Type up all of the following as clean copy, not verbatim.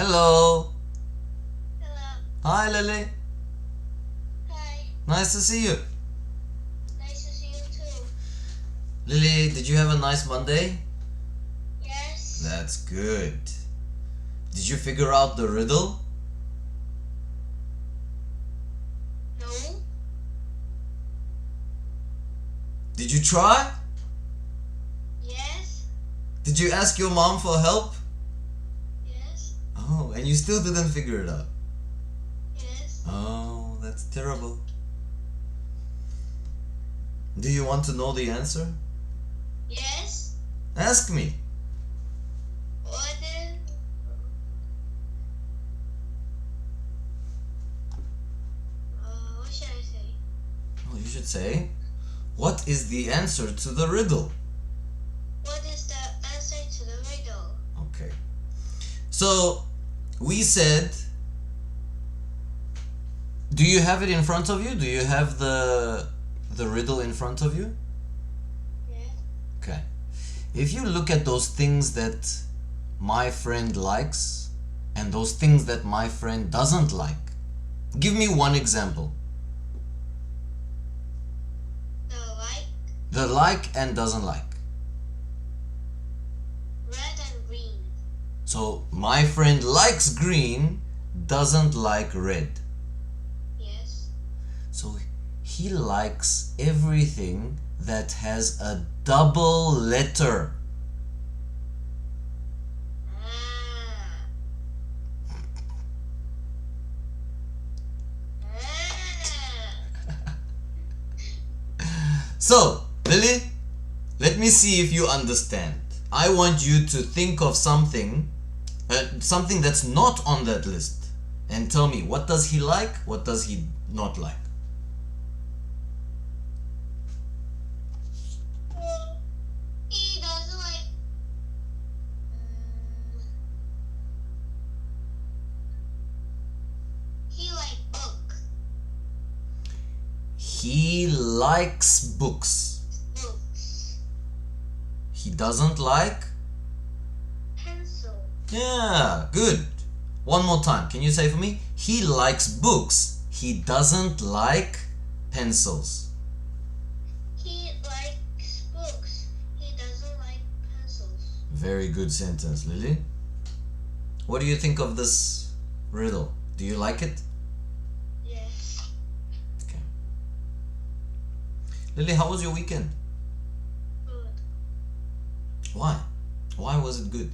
Hello. Hello. Hi, Lily. Hi. Nice to see you. Nice to see you too. Lily, did you have a nice Monday? Yes. That's good. Did you figure out the riddle? No. Did you try? Yes. Did you ask your mom for help? Yes. Oh, and you still didn't figure it out. Yes. Oh, that's terrible. Do you want to know the answer? Yes. Ask me. What is? What should I say? Oh, you should say, what is the answer to the riddle? What is the answer to the riddle? Okay. So, we said, do you have it in front of you? Do you have the riddle in front of you? Yes. Okay. If you look at those things that my friend likes and those things that my friend doesn't like, give me one example. The light, The like and doesn't like. red and green. So my friend likes green, doesn't like red. Yes. So he likes everything that has a double letter. Ah. Ah. So, Lily, let me see if you understand. I want you to think of something that's not on that list, and tell me, what does he like, what does he not like? He doesn't like. He like book. He likes books. Books. He doesn't like? Pencil. Yeah, good. One more time. Can you say for me? He likes books. He doesn't like pencils. He likes books. He doesn't like pencils. Very good sentence, Lily. What do you think of this riddle? Do you like it? Yes. Okay. Lily, how was your weekend? Good. Why? Why was it good?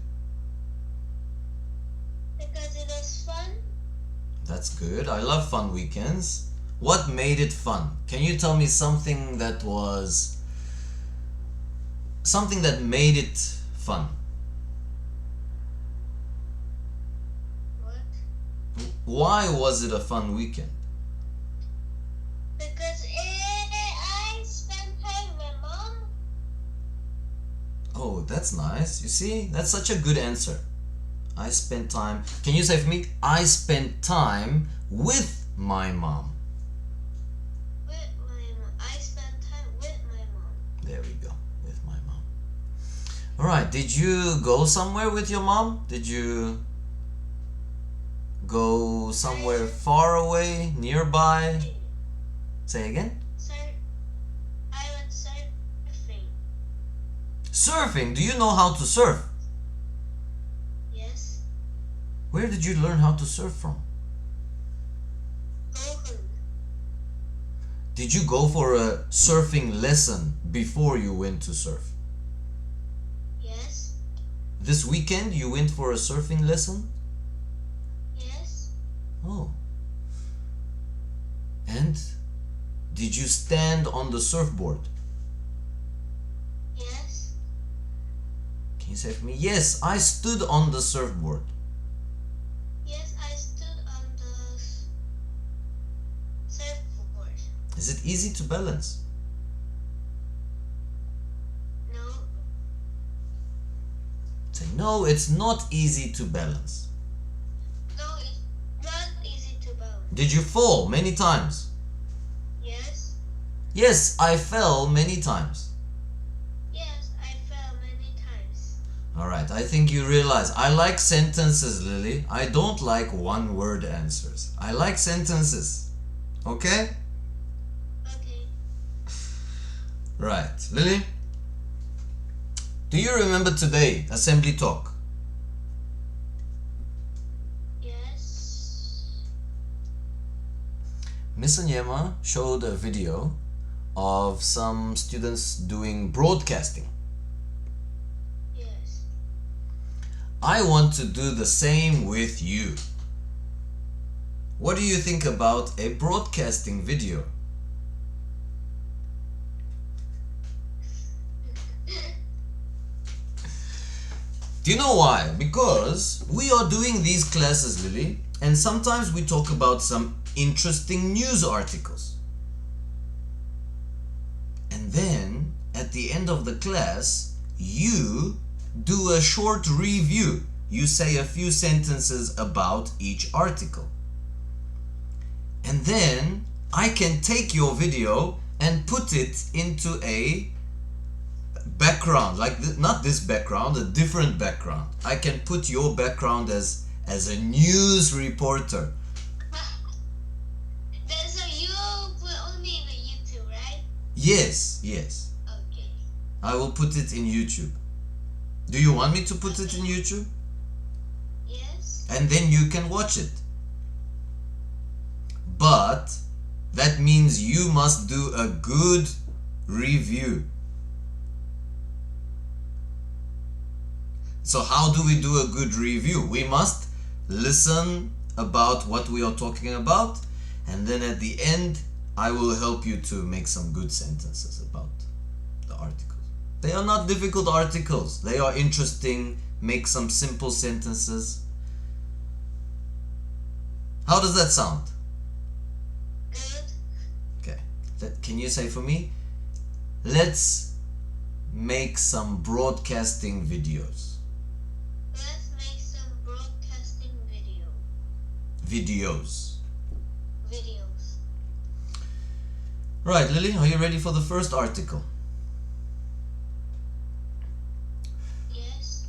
Because it was fun. That's good. I love fun weekends. What made it fun? Can you tell me something that made it fun? What? Why was it a fun weekend? Because I spent time with my mom. Oh, that's nice. You see, that's such a good answer. I spent time. Can you say for me? I spent time with my mom. With my mom. I spent time with my mom. There we go. With my mom. All right. Did you go somewhere with your mom? Did you go somewhere far away, nearby? Say again. I went surfing. Surfing. Do you know how to surf? Yes. Where did you learn how to surf from? Gohan. Did you go for a surfing lesson before you went to surf? Yes. This weekend you went for a surfing lesson? Yes. Oh. And did you stand on the surfboard? Yes. Can you say for me? Yes, I stood on the surfboard. Yes, I stood on the surfboard. Is it easy to balance? No. Say, no, it's not easy to balance. No, it's not easy to balance. Did you fall many times? Yes. Yes, I fell many times. Yes, I fell many times. Alright, I think you realize I like sentences, Lily. I don't like one-word answers. I like sentences. Okay? Okay. Right. Lily, do you remember today, assembly talk? Yes. Miss Onyema showed a video of some students doing broadcasting. Yes. I want to do the same with you. What do you think about a broadcasting video? Do you know why? Because we are doing these classes, Lily, and sometimes we talk about some interesting news articles. And then, at the end of the class, you do a short review. You say a few sentences about each article. And then, I can take your video and put it into a background, like not this background, a different background. I can put your background as a news reporter. So you put only in the YouTube, right? Yes. Okay. I will put it in YouTube. Do you want me to put it in YouTube? Yes. And then you can watch it. But that means you must do a good review. So how do we do a good review? We must listen about what we are talking about, and then at the end I will help you to make some good sentences about the articles. They are not difficult articles. They are interesting. Make some simple sentences. How does that sound? Good. Okay. Can you say for me? Let's make some broadcasting videos. Let's make some broadcasting Videos. videos. Right, Lily, are you ready for the first article? Yes.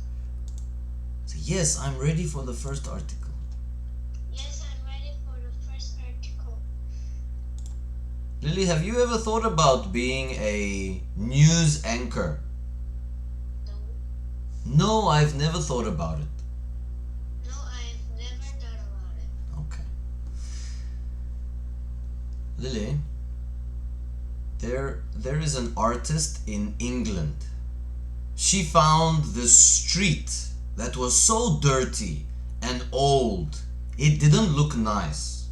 Say, yes, I'm ready for the first article. Yes, I'm ready for the first article. Lily, have you ever thought about being a news anchor? No. No, I've never thought about it. No, I've never thought about it. Okay. Lily, there is an artist in England. She found the street that was so dirty and old, it didn't look nice.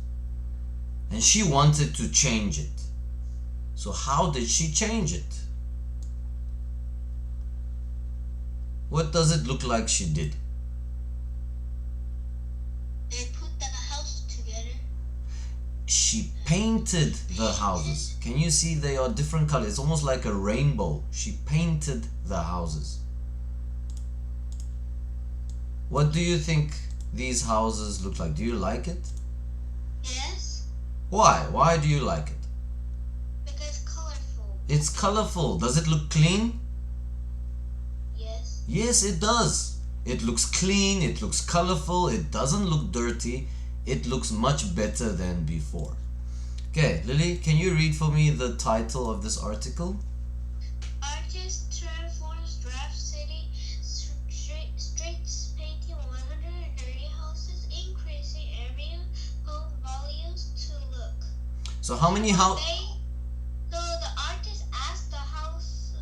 And she wanted to change it. So how did she change it? What does it look like she did? They put the house together. She painted the houses. Can you see they are different colors? It's almost like a rainbow. She painted the houses. What do you think these houses look like? Do you like it? Yes, Why? Why do you like it? because colorful. It's colorful. Does it look clean? Yes. Yes, it does. It looks clean, it looks colorful, it doesn't look dirty. It looks much better than before. Okay, Lily, can you read for me the title of this article? Artist transforms draft city streets, painting 130 houses, increasing area home values to look. So how many So the artist asked the house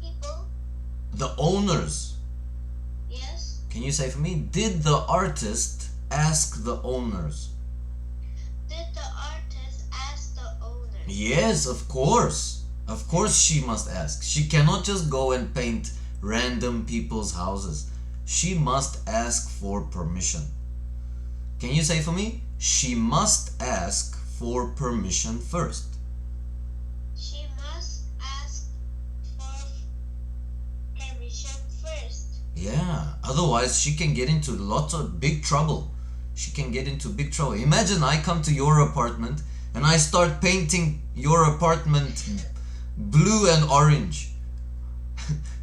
people. the owners. Yes. Can you say for me, did the artist ask the owners? Did the artist ask the owners? Yes, of course. Of course she must ask. She cannot just go and paint random people's houses. She must ask for permission. Can you say for me? She must ask for permission first. She must ask for permission first. Yeah, otherwise she can get into lots of big trouble. She can get into big trouble. Imagine I come to your apartment and I start painting your apartment blue and orange.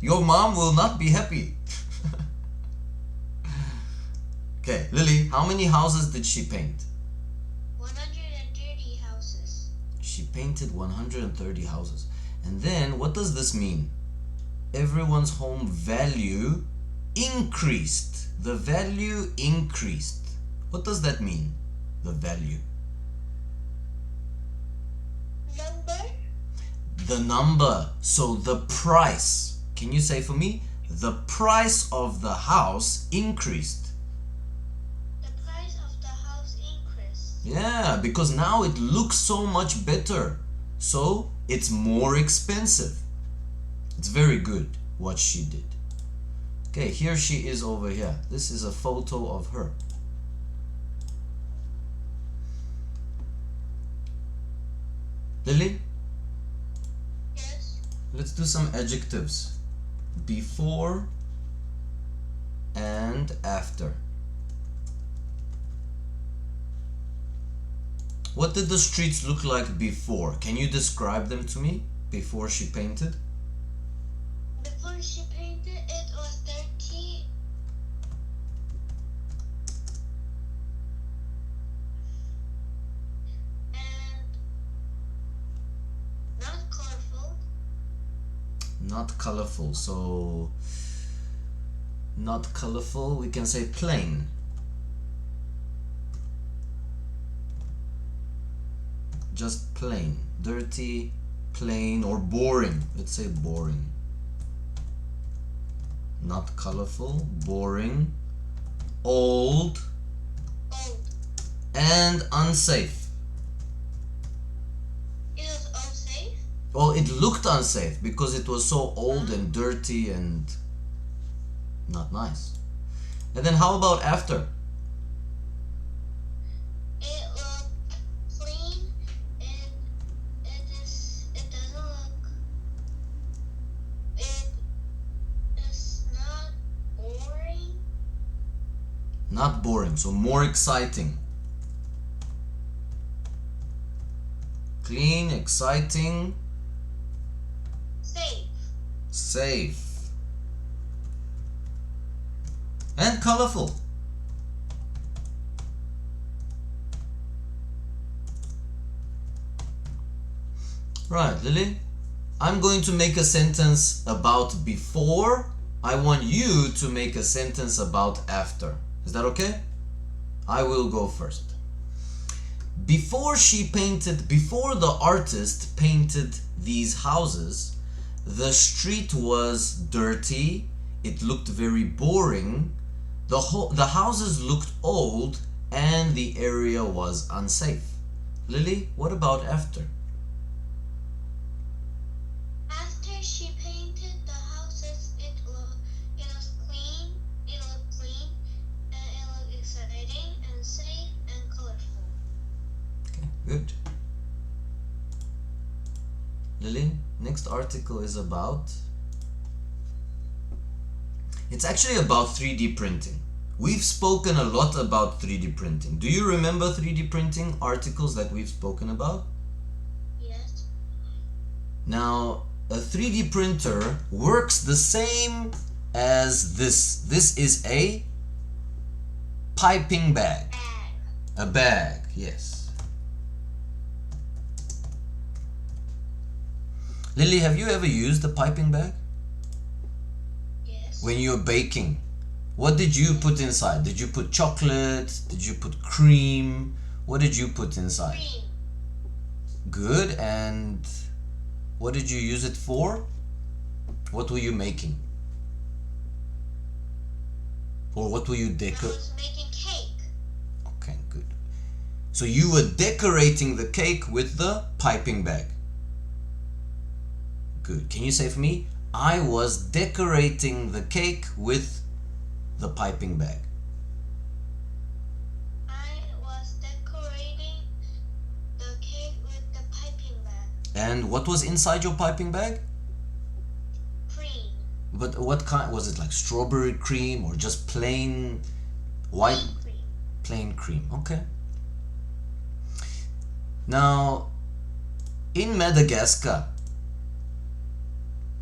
Your mom will not be happy. Okay, Lily, how many houses did she paint? 130 houses. She painted 130 houses. And then what does this mean? Everyone's home value increased. The value increased. What does that mean? The value. Number? The number. So the price. Can you say for me? The price of the house increased. The price of the house increased. Yeah, because now it looks so much better. So it's more expensive. It's very good what she did. Okay, here she is over here. This is a photo of her. Lily, Yes. let's do some adjectives. Before and after. What did the streets look like before? Can you describe them to me? Before she painted? Before she painted, it was dirty. And not colorful. Not colorful. So not colorful, we can say plain. Just plain. Dirty, plain, or boring. Let's say boring. Not colorful, boring, old, Old. and unsafe. It was unsafe. Well, it looked unsafe because it was so old and dirty and not nice. And then how about after? It looked clean and it doesn't look, it is not boring. Not boring, so more exciting. Clean, exciting, Safe. safe, and colorful. Right, Lily, I'm going to make a sentence about before. I want you to make a sentence about after. Is that okay? I will go first. Before the artist painted these houses, the street was dirty, it looked very boring, the houses looked old, and the area was unsafe. Lily, what about after? After she painted the houses, it was clean, it looked clean, and it looked exciting and safe and colorful. Okay, good. Lily, next article is about... It's actually about 3D printing. We've spoken a lot about 3D printing. Do you remember 3D printing articles that we've spoken about? Yes. Now, a 3D printer works the same as this. This is a piping bag. Bag. A bag, yes. Lily, have you ever used a piping bag? Yes. When you're baking, what did you put inside? Did you put chocolate? Did you put cream? What did you put inside? Cream. Good. And what did you use it for? What were you making? Or what were you I was making cake. Okay, good. So you were decorating the cake with the piping bag. Good. Can you say for me? I was decorating the cake with the piping bag. I was decorating the cake with the piping bag. And what was inside your piping bag? Cream. But what kind? Was it like strawberry cream or just plain white? Plain cream. Plain cream. Okay. Now, in Madagascar,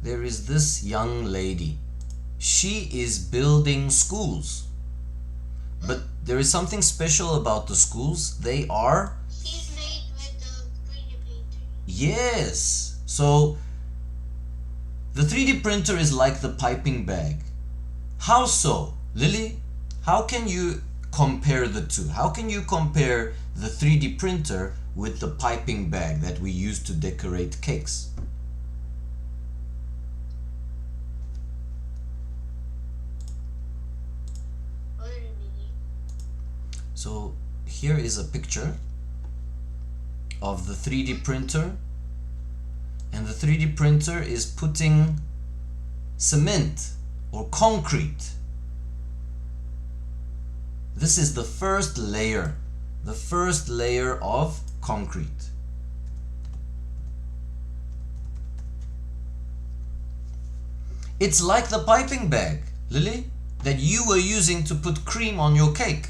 there is this young lady. She is building schools. But there is something special about the schools. They are... She's made with the 3D painter. Yes! So, the 3D printer is like the piping bag. How so? Lily, how can you compare the two? How can you compare the 3D printer with the piping bag that we use to decorate cakes? What do you mean? So here is a picture of the 3D printer, and the 3D printer is putting cement or concrete. This is the first layer of concrete. It's like the piping bag, Lily, that you were using to put cream on your cake.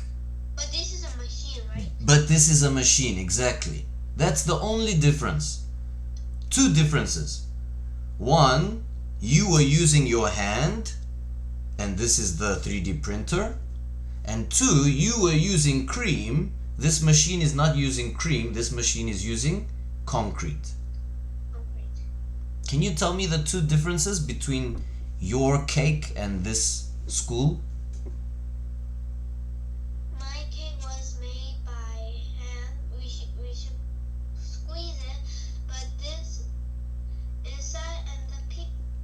But this is a machine, right? But this is a machine, exactly. That's the only difference. Two differences. One, you were using your hand, and this is the 3D printer. And two, you were using cream. This machine is not using cream. This machine is using concrete. Concrete. Can you tell me the two differences between your cake and this school? My cake was made by hand. We should squeeze it, but this inside and the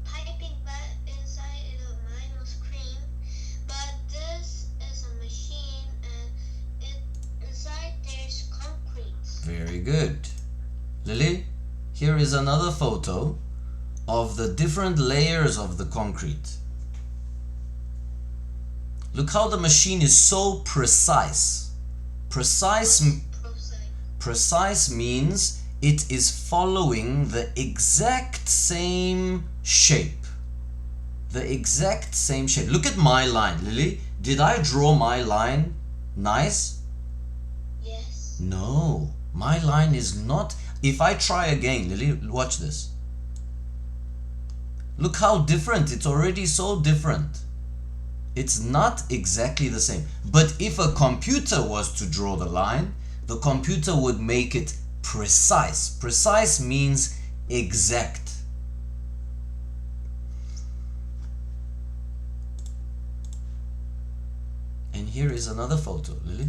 piping bag inside mine was cream, but this is a machine and inside there's concrete. Very good. Lily, here is another photo of the different layers of the concrete. Look how the machine is so precise. Precise means it is following the exact same shape. The exact same shape. Look at my line, Lily. Did I draw my line nice? Yes. No, my line is not. If I try again, Lily, watch this. Look how different. It's already so different. It's not exactly the same. But if a computer was to draw the line, the computer would make it precise. Precise means exact. And here is another photo, Lily.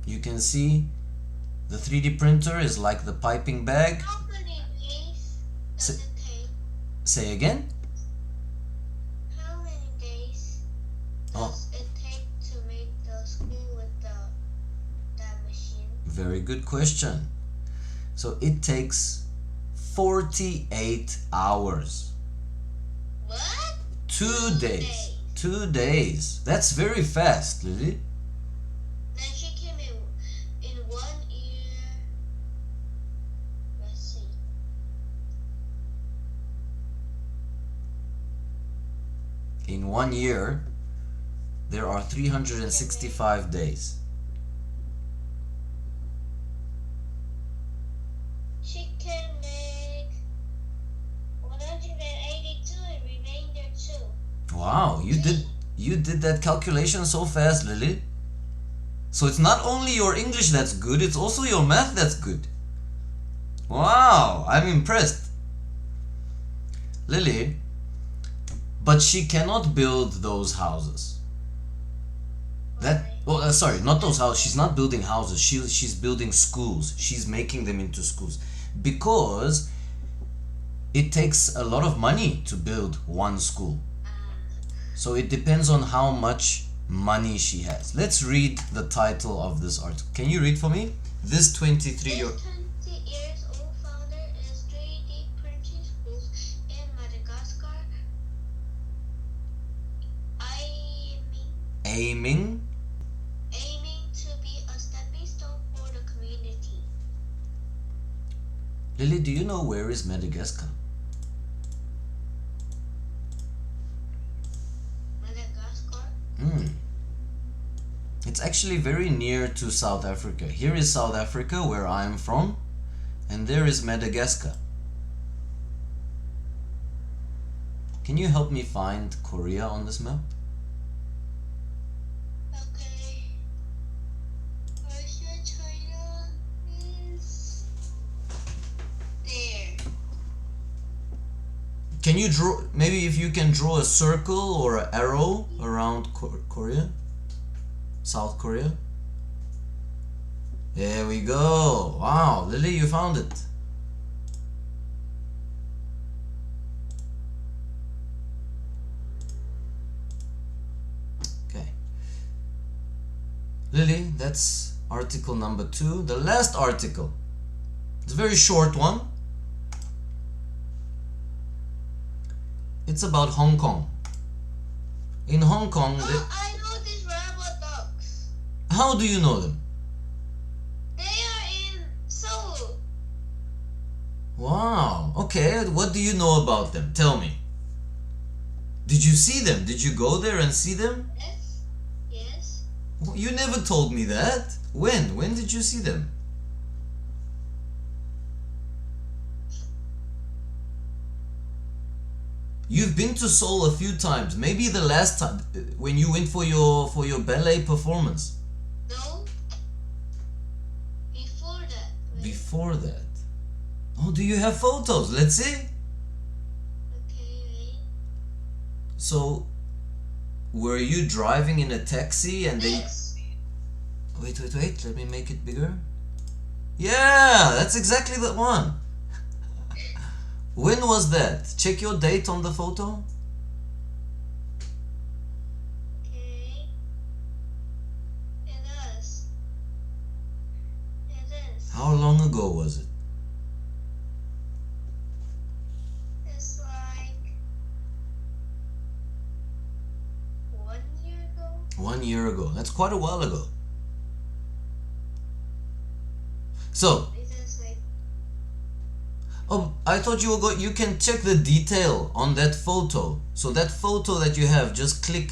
You can see the 3D printer is like the piping bag. How many days does it take? Say again? How many days does it take to make the school with that machine? Very good question. So it takes 48 hours. What? 2 days. 2 days. That's very fast, Lily. Then she came in 1 year. Let's see. In 1 year, there are 365 days. She can make 182 and remainder 2. Wow, you did that calculation so fast, Lily. So it's not only your English that's good, it's also your math that's good. Wow, I'm impressed. Lily, but she cannot build those houses. Sorry, not those houses. She's not building houses. She's building schools. She's making them into schools because it takes a lot of money to build one school. So it depends on how much money she has. Let's read the title of this article. Can you read for me? This 23-year-old. This 20-year-old founder is 3D printing schools in Madagascar, Aiming to be a stepping stone for the community. Lily, do you know where is Madagascar? Madagascar? It's actually very near to South Africa. Here is South Africa, where I am from, and there is Madagascar. Can you help me find Korea on this map? Okay. Russia, China is there. Can you draw, maybe if you can draw a circle or an arrow around Korea? South Korea? There we go. Wow, Lily, you found it. Okay. Lily, that's article number 2. The last article. It's a very short one. It's about Hong Kong. In Hong Kong, Oh, I know these robot dogs. how do you know them? They are in Seoul. Wow. Okay, what do you know about them? Tell me. Did you see them? Did you go there and see them? Yes. Yes. You never told me that. When? When did you see them? You've been to Seoul a few times. Maybe the last time when you went for your ballet performance. No. Before that. Wait. Before that. Oh, do you have photos? Let's see. Okay, wait. So, were you driving in a taxi and they... This. Wait. Let me make it bigger. Yeah, that's exactly the one. When was that? Check your date on the photo. Okay. It is. It is. How long ago was it? It's like 1 year ago. 1 year ago. That's quite a while ago. So, It is like oh, I thought you were you can check the detail on that photo. So that photo that you have, just click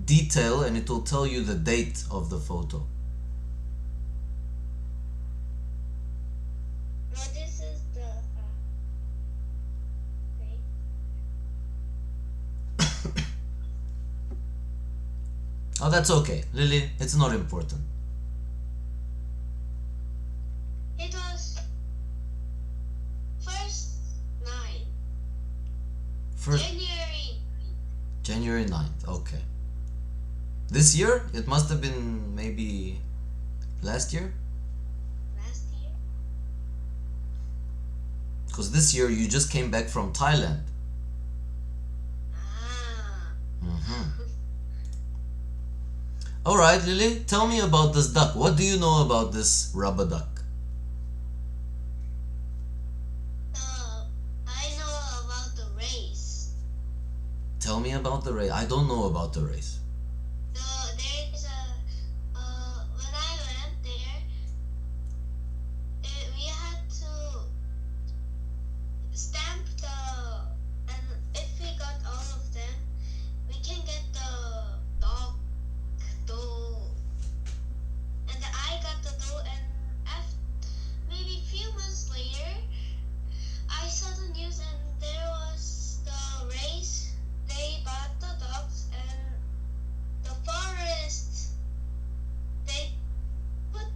detail and it will tell you the date of the photo. no. This is the. Wait. Oh, that's okay. Lily, it's not important. It was first 9 First January. January 9th. Okay. This year? It must have been maybe last year? Last year. Because this year you just came back from Thailand. Ah. Alright, Lily, tell me about this duck. What do you know about this rubber duck? So I know about the race. Tell me about the race. I don't know about the race. So there's a. When I went there, we had to stamp and if we got all of them, we can get the dog doll. And I got the doll, and after maybe a few months later, I saw the news and there was the race. They bought the dogs and the forest. They put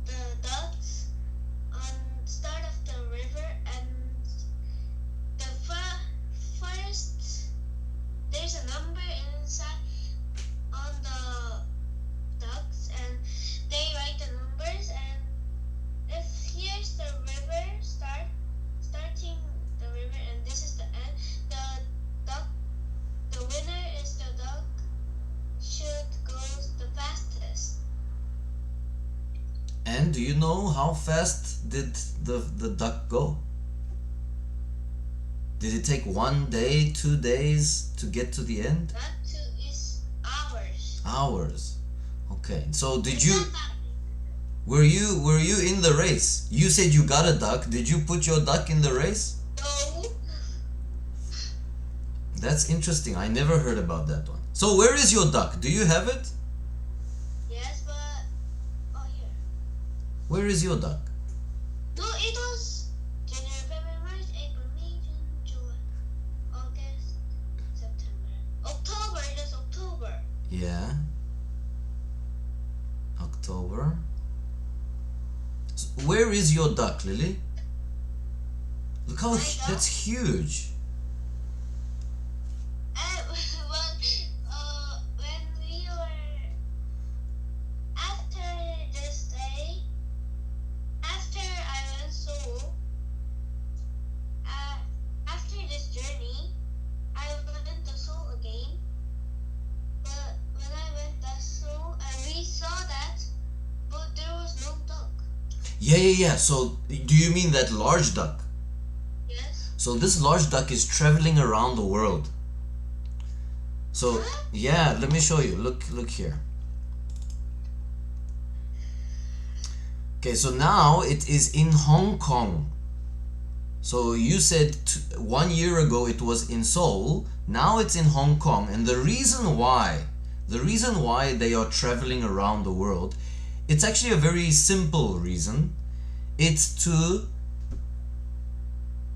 the ducks on start of the river, and the forest. There's a number inside on the ducks, and they write the numbers. And if here's the river starting the river, and this is the end. The winner is the duck should go the fastest. And do you know how fast did the duck go? Did it take 1 day, 2 days to get to the end? That too is hours. Hours. Okay. So did It's you not that were you in the race? You said you got a duck. Did you put your duck in the race? no. That's interesting. I never heard about that one. So where is your duck? Do you have it? Yes, but here. Where is your duck? No, it was January October. Where is your duck, Lily? Look how My duck? that's huge. When we were after this day, after I went Seoul, after this journey, I went to Seoul again. But when I went to Seoul, we saw that, but there was no duck. Yeah. So, do you mean that large duck? Yes. So this large duck is traveling around the world. So Huh? yeah, let me show you. Look here. Okay, so now it is in Hong Kong. So you said 1 year ago it was in Seoul. Now it's in Hong Kong, and the reason why they are traveling around the world, it's actually a very simple reason. It's to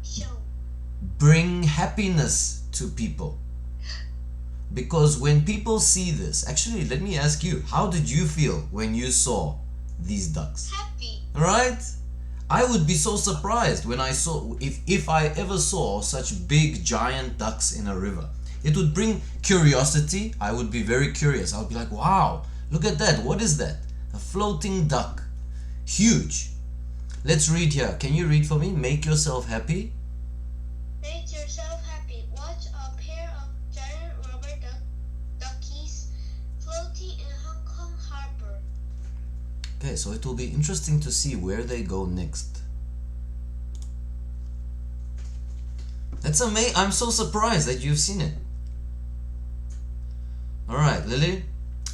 Show. bring happiness to people. Because when people see this, actually, let me ask you, how did you feel when you saw these ducks? Happy. Right? I would be so surprised when I saw, if I ever saw such big giant ducks in a river. It would bring curiosity. I would be very curious. I would be like, wow, look at that. What is that? A floating duck. Huge. Let's read here. Can you read for me? Make yourself happy. Make yourself happy. Watch a pair of giant rubber duckies floating in Hong Kong harbor. Okay, so it will be interesting to see where they go next. That's amazing. I'm so surprised that you've seen it. Alright, Lily.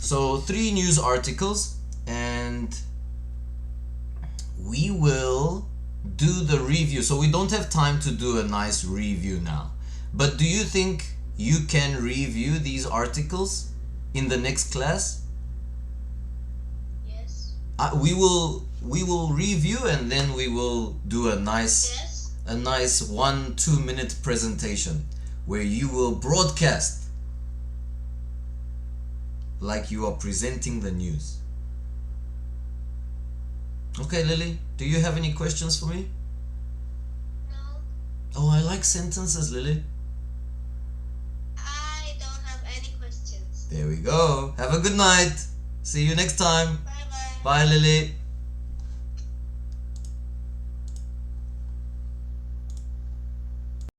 So 3 news articles, and we will do the review. So we don't have time to do a nice review now. But do you think you can review these articles in the next class? Yes. We will review, and then we will do a nice Yes. 1-2 minute presentation where you will broadcast like you are presenting the news. Okay, Lily, do you have any questions for me? No. Oh, I like sentences, Lily. I don't have any questions. There we go. Have a good night. See you next time. Bye bye. Bye, Lily.